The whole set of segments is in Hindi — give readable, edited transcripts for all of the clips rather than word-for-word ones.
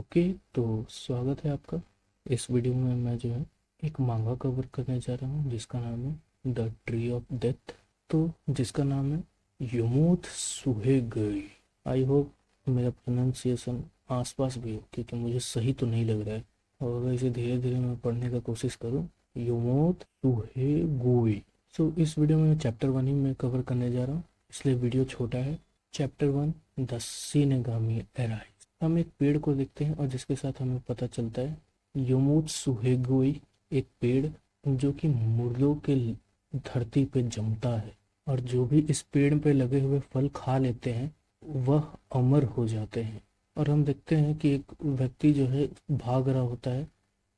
ओके। तो स्वागत है आपका। इस वीडियो में मैं जो है एक मांगा कवर करने जा रहा हूँ जिसका नाम है द ट्री ऑफ डेथ। तो जिसका नाम है योमोथ सुहेगई। आई होप मेरा प्रोनाउंसिएशन आसपास भी हो, क्योंकि मुझे सही तो नहीं लग रहा है। और अगर इसे धीरे धीरे मैं पढ़ने का कोशिश करूँ, योमोथ सुहेगोई। सो इस वीडियो में चैप्टर 1 ही मैं कवर करने जा रहा हूँ, इसलिए वीडियो छोटा है। Chapter 1, the Shinigami arise. हम एक पेड़ को देखते हैं और जिसके साथ हमें पता चलता है योमोत सुहेगोई एक पेड़ जो कि मुर्दों के धरती पे जमता है, और जो भी इस पेड़ पे लगे हुए फल खा लेते हैं वह अमर हो जाते हैं। और हम देखते हैं कि एक व्यक्ति जो है भाग रहा होता है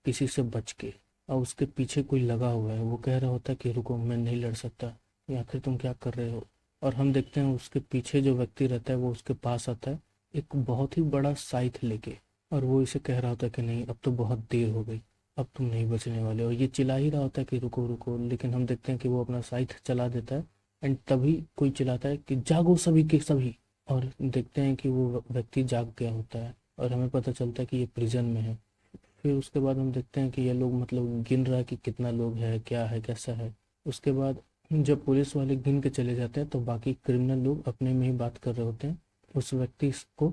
किसी से बच के, और उसके पीछे कोई लगा हुआ है। वो कह रहा होता है कि रुको, मैं नहीं लड़ सकता, या आखिर तुम क्या कर रहे हो। और हम देखते हैं उसके पीछे जो व्यक्ति रहता है वो उसके पास आता है एक बहुत ही बड़ा साइथ लेके, और वो इसे कह रहा होता है कि नहीं, अब तो बहुत देर हो गई, अब तुम नहीं बचने वाले। और ये चिल्ला ही रहा होता है कि रुको रुको, लेकिन हम देखते हैं कि वो अपना साइथ चला देता है। एंड तभी कोई चिल्लाता है कि जागो सभी के सभी। और देखते हैं कि वो व्यक्ति जाग गया होता है, और हमें पता चलता है कि ये प्रिजन में है। फिर उसके बाद हम देखते हैं कि ये लोग मतलब गिन रहा है कि कितना लोग है, क्या है, कैसा है। उसके बाद जब पुलिस वाले गिन के चले जाते हैं तो बाकी क्रिमिनल लोग अपने में ही बात कर रहे होते हैं। उस व्यक्ति को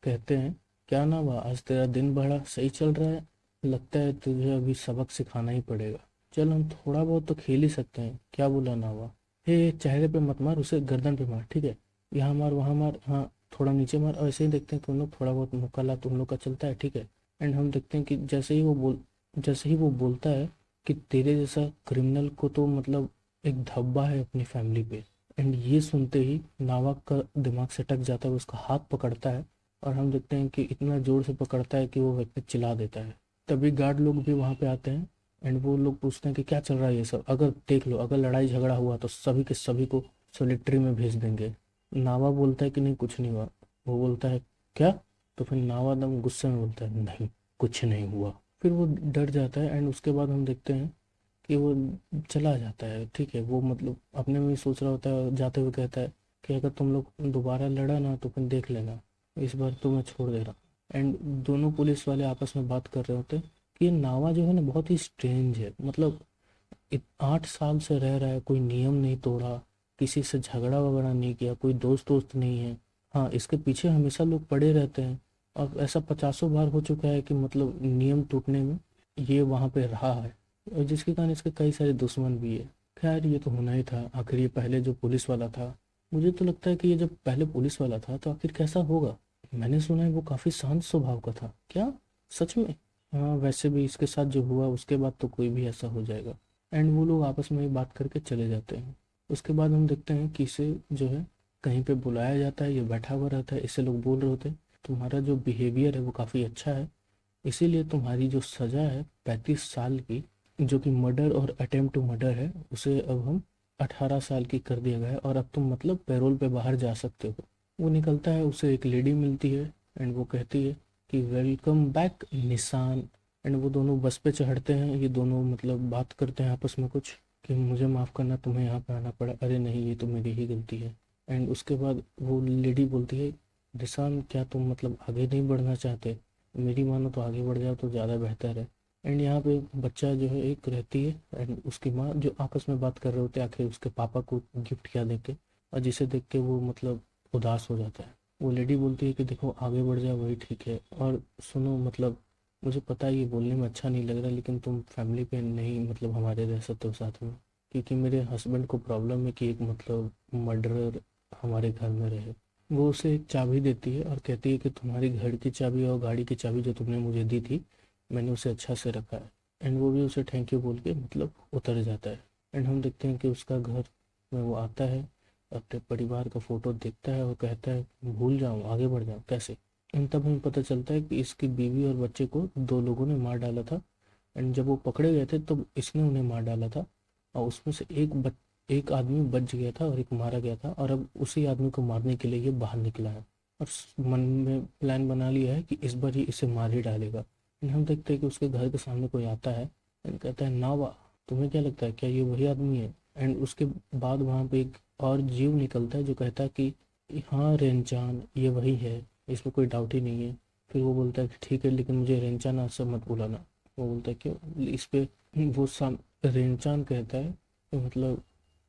कहते हैं, क्या ना हुआ, आज तेरा दिन बड़ा सही चल रहा है, लगता है तुझे अभी सबक सिखाना ही पड़ेगा। चल हम थोड़ा बहुत तो खेल ही सकते हैं, क्या बोला ना हुआ। हे, चेहरे पे मत मार, उसे गर्दन पे मार, ठीक है। यहाँ मार, वहाँ मार, हाँ थोड़ा नीचे मार। और ऐसे ही देखते हैं तुम लोग थोड़ा बहुत मुकाला तुम लोग का चलता है, ठीक है। एंड हम देखते हैं कि जैसे ही वो बोलता है कि तेरे जैसा क्रिमिनल को तो मतलब एक धब्बा है अपनी फैमिली पे। एंड ये सुनते ही नावक का दिमाग सटक जाता है, वो उसका हाथ पकड़ता है। और हम देखते हैं कि इतना जोर से पकड़ता है कि वो व्यक्ति चिल्ला देता है। तभी गार्ड लोग भी वहाँ पे आते हैं। एंड वो लोग पूछते हैं कि क्या चल रहा है ये सब, अगर देख लो अगर लड़ाई झगड़ा हुआ तो सभी के सभी को सोलिट्री में भेज देंगे। नावा बोलता है कि नहीं कुछ नहीं हुआ। वो बोलता है क्या। तो फिर नावा दम गुस्से में बोलता है नहीं, कुछ नहीं हुआ। फिर वो डर जाता है। एंड उसके बाद हम देखते हैं कि वो चला जाता है, ठीक है। वो मतलब अपने में ही सोच रहा होता है, और जाते हुए कहता है कि अगर तुम लोग दोबारा लड़ा ना तो फिर देख लेना, इस बार तो मैं छोड़ दे रहा हूँ। एंड दोनों पुलिस वाले आपस में बात कर रहे होते हैं कि ये नावा जो है ना बहुत ही स्ट्रेंज है। मतलब 8 साल से रह रहा है, कोई नियम नहीं तोड़ा, किसी से झगड़ा वगड़ा नहीं किया, कोई दोस्त दोस्त नहीं है। हाँ, इसके पीछे हमेशा लोग पड़े रहते हैं, और ऐसा 50 बार हो चुका है कि मतलब नियम टूटने में ये वहाँ पे रहा है, और जिसके कारण इसके कई सारे दुश्मन भी है। खैर ये तो होना ही था, आखिर ये पहले जो पुलिस वाला था। मुझे तो लगता है कि ये जब पहले पुलिस वाला था तो आखिर कैसा होगा। मैंने सुना है वो काफ़ी शांत स्वभाव का था, क्या सच में। हाँ, वैसे भी इसके साथ जो हुआ उसके बाद तो कोई भी ऐसा हो जाएगा। एंड वो लोग आपस में ही बात करके चले जाते हैं। उसके बाद हम देखते हैं कि इसे जो है कहीं पे बुलाया जाता है, ये बैठा हुआ रहता है। इससे लोग बोल रहे होते हैं तुम्हारा जो बिहेवियर है वो काफ़ी अच्छा है, इसीलिए तुम्हारी जो सज़ा है 35 साल की, जो कि मर्डर और अटेम्प्ट टू मर्डर है, उसे अब हम 18 साल की कर दिया गया है, और अब तुम मतलब पैरोल पे बाहर जा सकते हो। वो निकलता है, उसे एक लेडी मिलती है। एंड वो कहती है कि वेलकम बैक निशान। एंड वो दोनों बस पे चढ़ते हैं। ये दोनों मतलब बात करते हैं आपस में कुछ कि मुझे माफ़ करना, तुम्हें यहाँ पे आना पड़ा, अरे नहीं ये तो मेरी ही गलती है। एंड उसके बाद वो लेडी बोलती है, निशान क्या तुम मतलब आगे नहीं बढ़ना चाहते, मेरी मानो तो आगे बढ़ जाओ तो ज़्यादा बेहतर है। एंड यहाँ पे बच्चा जो है एक रहती है, एंड उसकी माँ जो आपस में बात कर रहे होते हैं आखिर उसके पापा को गिफ्ट क्या देके, और जिसे देख के वो मतलब उदास हो जाता है। वो लेडी बोलती है कि देखो आगे बढ़ जाओ वही ठीक है, और सुनो मतलब मुझे पता है ये बोलने में अच्छा नहीं लग रहा, लेकिन तुम फैमिली पे नहीं मतलब हमारे रह सकते हो साथ में, क्योंकि मेरे हस्बैंड को प्रॉब्लम है कि एक मतलब मर्डरर हमारे घर में रहे। वो उसे एक चाबी देती है और कहती है कि तुम्हारी घर की चाबी और गाड़ी की चाबी जो तुमने मुझे दी थी, मैंने उसे अच्छा से रखा है। एंड वो भी उसे थैंक यू बोल के मतलब उतर जाता है। एंड हम देखते हैं कि उसका घर में वो आता है, अपने परिवार का फोटो देखता है और कहता है भूल जाऊँ आगे बढ़ जाऊँ कैसे। एंड तब हमें पता चलता है कि इसकी बीवी और बच्चे को 2 लोगों ने मार डाला था। एंड जब वो पकड़े गए थे तब इसने उन्हें मार डाला था, और उसमें से एक आदमी बच गया था और एक मारा गया था, और अब उसी आदमी को मारने के लिए ये बाहर निकला है, और मन में प्लान बना लिया है कि इस बार ही इसे मार ही डालेगा। एंड हम देखते हैं कि उसके घर के सामने कोई आता है एंड कहता है नावा, तुम्हें क्या लगता है क्या ये वही आदमी है। एंड उसके बाद वहाँ पे एक और जीव निकलता है जो कहता है कि हाँ रेनचान ये वही है, इसमें कोई डाउट ही नहीं है। फिर वो बोलता है कि ठीक है, लेकिन मुझे रेंचान आज से मत बुलाना। वो बोलता है क्यों? इस पे वो रेंचान कहता है कि मतलब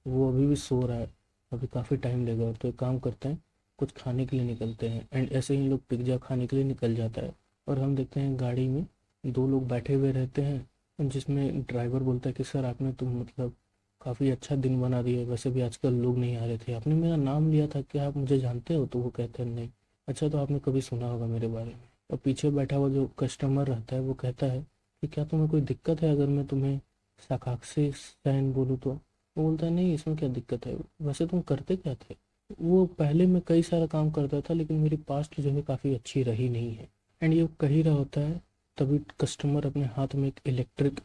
वो अभी भी सो रहा है, अभी काफ़ी टाइम लगेगा, तो एक काम करते हैं, कुछ खाने के लिए निकलते हैं। एंड ऐसे ही लोग पिज्ज़ा खाने के लिए निकल जाता है। और हम देखते हैं गाड़ी में दो लोग बैठे हुए रहते हैं, जिसमें ड्राइवर बोलता है कि सर आपने तो मतलब काफ़ी अच्छा दिन बना दिया, वैसे भी आजकल लोग नहीं आ रहे थे, आपने मेरा नाम लिया था, क्या आप मुझे जानते हो? तो वो कहते हैं नहीं। अच्छा, तो आपने कभी सुना होगा मेरे बारे में। और पीछे बैठा हुआ जो कस्टमर रहता है वो कहता है कि क्या तुम्हें कोई दिक्कत है अगर मैं तुम्हें साकाक्षी सैन बोलूँ तो? वो बोलता है नहीं, इसमें क्या दिक्कत है, वैसे तुम करते क्या थे? वो पहले मैं कई सारा काम करता था, लेकिन मेरी पास्ट जो है काफ़ी अच्छी रही नहीं है। एंड ये कह ही रहा होता है, तभी कस्टमर अपने हाथ में एक इलेक्ट्रिक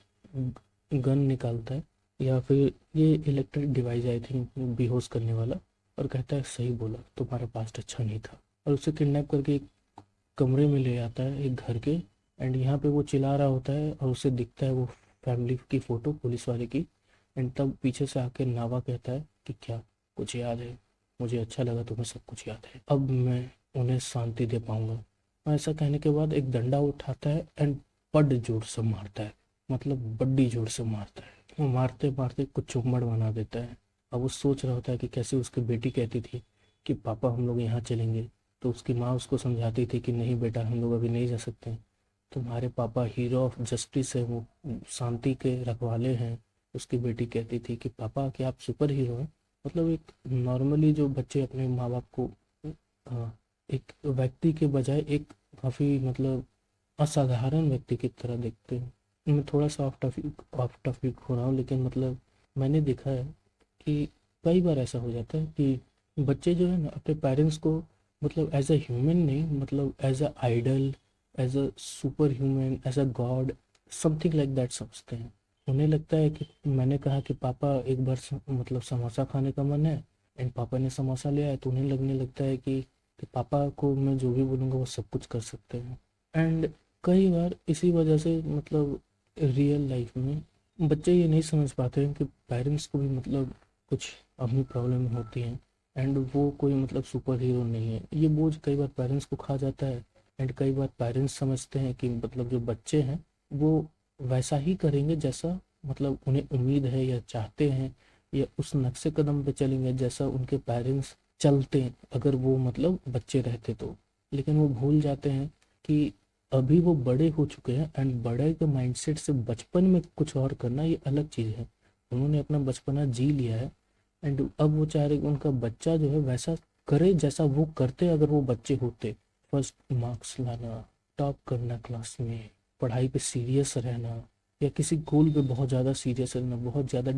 गन निकालता है, या फिर ये इलेक्ट्रिक डिवाइस आई थिंक बेहोश करने वाला, और कहता है सही बोला, तुम्हारा पास्ट अच्छा नहीं था। और उसे किडनैप करके एक कमरे में ले आता है, एक घर के। एंड यहाँ पे वो चिल्ला रहा होता है और उसे दिखता है वो फैमिली की फ़ोटो पुलिस वाले की। एंड तब पीछे से आके नावा कहता है कि क्या कुछ याद है? मुझे अच्छा लगा तुम्हें सब कुछ याद है, अब मैं उन्हें शांति दे पाऊंगा। और ऐसा कहने के बाद एक डंडा उठाता है एंड बड़ जोर से मारता है, मतलब बड्डी जोर से मारता है। वो मारते मारते कुछ चुम्बड़ बना देता है। अब वो सोच रहा होता है कि कैसे उसकी बेटी कहती थी कि पापा हम लोग यहाँ चलेंगे, तो उसकी माँ उसको समझाती थी कि नहीं बेटा, हम लोग अभी नहीं जा सकते, तुम्हारे पापा हीरो ऑफ जस्टिस है, वो शांति के रखवाले हैं। उसकी बेटी कहती थी कि पापा क्या आप सुपर हीरो हैं? मतलब एक नॉर्मली जो बच्चे अपने माँ बाप को एक व्यक्ति के बजाय एक काफ़ी मतलब असाधारण व्यक्ति की तरह देखते हैं। मैं थोड़ा सा ऑफ टॉपिक हो रहा हूँ, लेकिन मतलब मैंने देखा है कि कई बार ऐसा हो जाता है कि बच्चे जो है ना अपने पेरेंट्स को मतलब एज अ ह्यूमन नहीं, मतलब as a idol, as a super human, as a god, something like that समझते हैं। उन्हें लगता है कि मैंने कहा कि पापा एक बार मतलब समोसा खाने का मन है, एंड पापा ने समोसा ले आया, तो उन्हें लगने लगता है कि पापा को मैं जो भी बोलूँगा वो सब कुछ कर सकते हैं। एंड कई बार इसी वजह से मतलब रियल लाइफ में बच्चे ये नहीं समझ पाते हैं कि पेरेंट्स को भी मतलब कुछ अपनी प्रॉब्लम होती हैं, एंड वो कोई मतलब सुपर हीरो नहीं है। ये बोझ कई बार पेरेंट्स को खा जाता है। एंड कई बार पेरेंट्स समझते हैं कि मतलब जो बच्चे हैं वो वैसा ही करेंगे जैसा मतलब उन्हें उम्मीद है या चाहते हैं, या उस नक्शे कदम पे चलेंगे जैसा उनके पेरेंट्स चलते हैं अगर वो मतलब बच्चे रहते तो। लेकिन वो भूल जाते हैं कि अभी वो बड़े हो चुके हैं, एंड बड़े के माइंडसेट से बचपन में कुछ और करना ये अलग चीज़ है। उन्होंने अपना बचपना जी लिया है, एंड अब वो चाह रहे कि उनका बच्चा जो है वैसा करे जैसा वो करते अगर वो बच्चे होते। फर्स्ट मार्क्स लाना, टॉप करना क्लास में, पढ़ाई पे सीरियस रहना, या किसी गोल पे बहुत ज़्यादा सीरियस रहना, बहुत ज़्यादा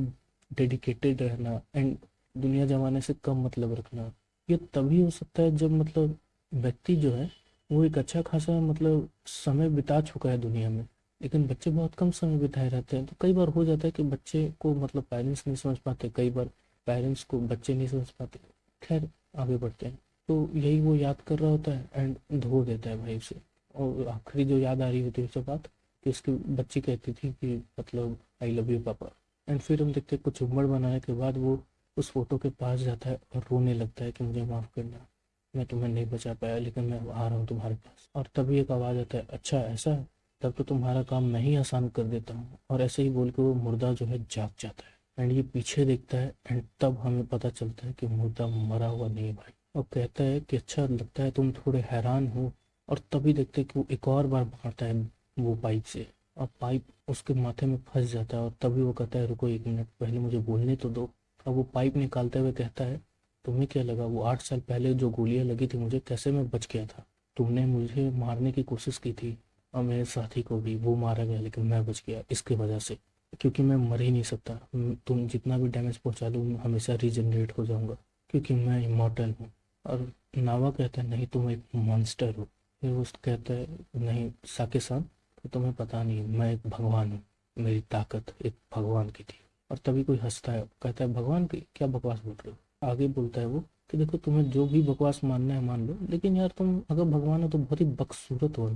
डेडिकेटेड रहना, एंड दुनिया जमाने से कम मतलब रखना। ये तभी हो सकता है जब मतलब व्यक्ति जो है वो एक अच्छा खासा मतलब समय बिता चुका है दुनिया में। लेकिन बच्चे बहुत कम समय बिताए रहते हैं, तो कई बार हो जाता है कि बच्चे को मतलब पेरेंट्स नहीं समझ पाते, कई बार पेरेंट्स को बच्चे नहीं समझ पाते। खैर, आगे बढ़ते हैं। तो यही वो याद कर रहा होता है एंड धो देता है भाई उसे। और आखिरी जो याद आ रही होती है उसे बात, कि उसकी बच्ची कहती थी कि मतलब आई लव यू पापा। एंड फिर हम देखते हैं कुछ उम्र बनाने के बाद वो उस फोटो के पास जाता है और रोने लगता है कि मुझे माफ़ करना, मैं तुम्हें नहीं बचा पाया, लेकिन मैं आ रहा हूँ तुम्हारे पास। और तभी एक आवाज़ आता है, अच्छा ऐसा है, तब तो तुम्हारा काम मैं ही आसान कर देता हूँ। और ऐसे ही बोल के वो मुर्दा जो है जाग जाता है। एंड ये पीछे देखता है, एंड तब हमें पता चलता है कि मुर्दा मरा हुआ नहीं है भाई। और कहता है कि अच्छा लगता है तुम थोड़े हैरान हो। और तभी देखते हैं कि वो एक और बार मारता है वो पाइप से, और पाइप उसके माथे में फंस जाता है। और तभी वो कहता है रुको एक मिनट, पहले मुझे बोलने तो दो। और वो पाइप निकालते हुए कहता है, तुम्हें क्या लगा वो 8 साल पहले जो गोलियां लगी थी मुझे, कैसे मैं बच गया था? तुमने मुझे मारने की कोशिश की थी, और मेरे साथी को भी, वो मारा गया, लेकिन मैं बच गया इसकी वजह से, क्योंकि मैं मर ही नहीं सकता। तुम जितना भी डैमेज पहुंचा लो, मैं हमेशा रीजनरेट हो जाऊंगा, क्योंकि मैं इमॉर्टल हूँ। और नावा कहता है नहीं, तुम एक मॉन्स्टर हो। फिर वो कहता है नहीं साके सान, तो तुम्हें पता नहीं, मैं एक भगवान हूँ, मेरी ताकत एक भगवान की थी। और तभी कोई हंसता है, कहता है भगवान की क्या बकवास बोल रहे हो? आगे बोलता है वो कि देखो तुम्हें जो भी बकवास मानना है मान लो, लेकिन यार तुम अगर भगवान हो तो बहुत ही बदसूरत हो,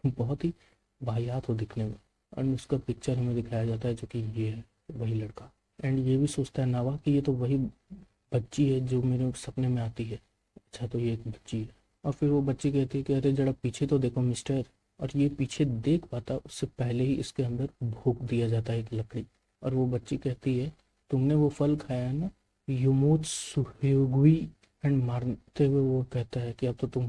बहुत ही वाहियात हो दिखने में। एंड उसका पिक्चर हमें दिखाया जाता है जो कि ये है वही लड़का। एंड ये भी सोचता है नावा कि ये तो वही बच्ची है जो मेरे सपने में आती है। अच्छा, तो ये एक बच्ची है। और फिर वो बच्ची कहती है कि अरे जरा पीछे तो देखो मिस्टर, और ये पीछे देख पाता उससे पहले ही इसके अंदर भोंक दिया जाता है एक लकड़ी। और वो बच्ची कहती है तुमने वो फल खाया है ना, युमोत सुहेगुई। एंड मारते हुए वो कहता है कि अब तो तुम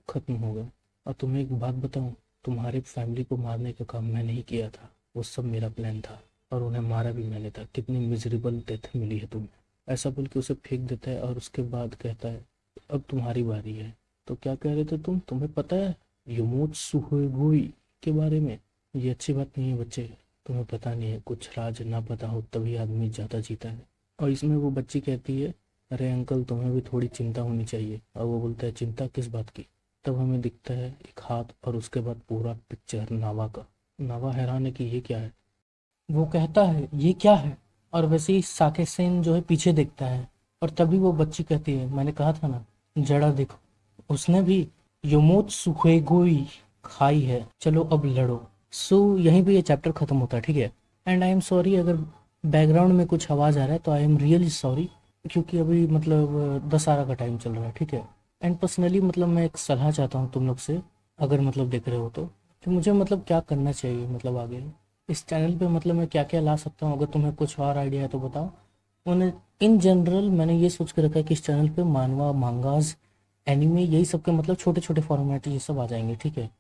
खत्म हो गए। और तुम्हें एक बात बताऊं, तुम्हारे फैमिली को मारने का काम मैंने ही किया था, वो सब मेरा प्लान था, और उन्हें मारा भी मैंने था। कितनी मिजरेबल डेथ मिली है तुम्हें। ऐसा बोल के उसे फेंक देता है और उसके बाद कहता है अब तुम्हारी बारी है। तो क्या कह रहे थे तुम, तुम्हें पता है युमोत सुहेगुई के बारे में? ये अच्छी बात नहीं है बच्चे, तुम्हें पता नहीं है। कुछ राज ना पता हो तभी आदमी ज़्यादा जीता है। और इसमें वो बच्ची कहती है अरे अंकल तुम्हें भी थोड़ी चिंता होनी चाहिए। और वो बोलता है चिंता किस बात की? तब हमें दिखता है एक हाथ और उसके बाद पूरा पिक्चर नावा का। नावा हैरान है कि ये क्या है। वो कहता है ये क्या है, और वैसे ही साके सेन जो है पीछे देखता है। और तभी वो बच्ची कहती है मैंने कहा था ना, जड़ा देखो, उसने भी योमोत सुखेगोई खाई है, चलो अब लड़ो। सो यहीं पे ये चैप्टर खत्म होता है, ठीक है। एंड आई एम सॉरी अगर बैकग्राउंड में कुछ आवाज़ आ रहा है तो आई एम रियली सॉरी, क्योंकि अभी मतलब 10 का टाइम चल रहा है, ठीक है। एंड पर्सनली मतलब मैं एक सलाह चाहता हूँ तुम लोग से, अगर मतलब देख रहे हो तो, कि मुझे मतलब क्या करना चाहिए मतलब आगे इस चैनल पे, मतलब मैं क्या क्या ला सकता हूँ। अगर तुम्हें कुछ और आइडिया है तो बताओ। उन्हें इन जनरल मैंने ये सोच के रखा है कि इस चैनल पे मानवा, मांगास, एनिमे, यही सब के मतलब छोटे छोटे फॉर्मेट ये सब आ जाएंगे, ठीक है।